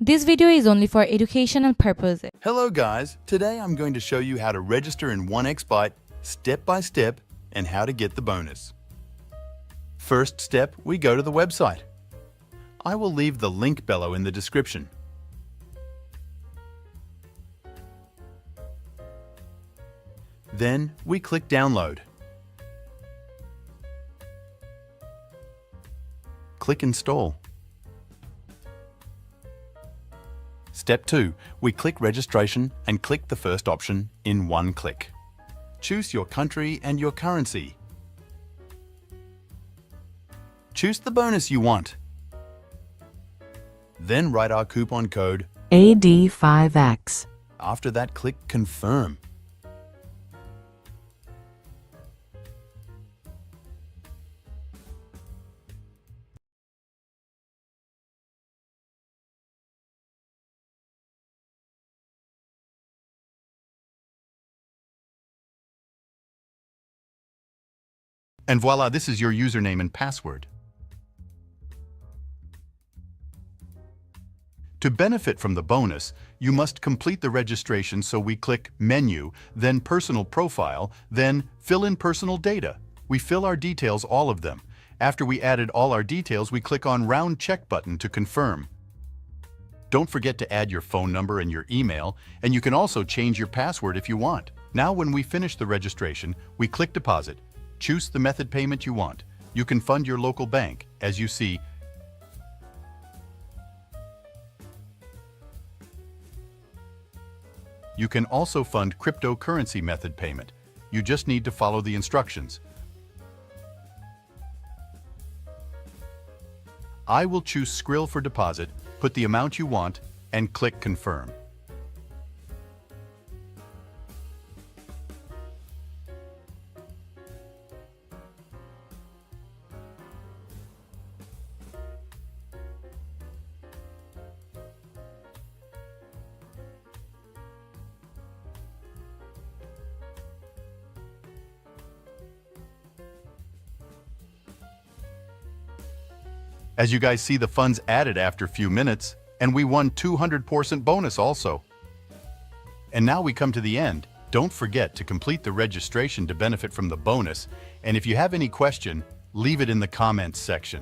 This video is only for educational purposes. Hello guys, today I'm going to show you how to register in 1XBET step by step and how to get the bonus. First step, we go to the website. I will leave the link below in the description. Then we click download. Click install. Step 2. We click registration and click the first option in one click. Choose your country and your currency. Choose the bonus you want. Then write our coupon code AD5X. After that, click confirm. And voila, this is your username and password. To benefit from the bonus, you must complete the registration, so we click Menu, then Personal Profile, then Fill in Personal Data. We fill our details, all of them. After we added all our details, we click on Round Check button to confirm. Don't forget to add your phone number and your email, and you can also change your password if you want. Now when we finish the registration, we click Deposit. Choose the method payment you want. You can fund your local bank, as you see. You can also fund cryptocurrency method payment. You just need to follow the instructions. I will choose Skrill for deposit, put the amount you want, and click Confirm. As you guys see, the funds added after a few minutes, and we won 200% bonus also. And now we come to the end. Don't forget to complete the registration to benefit from the bonus, and if you have any question, leave it in the comments section.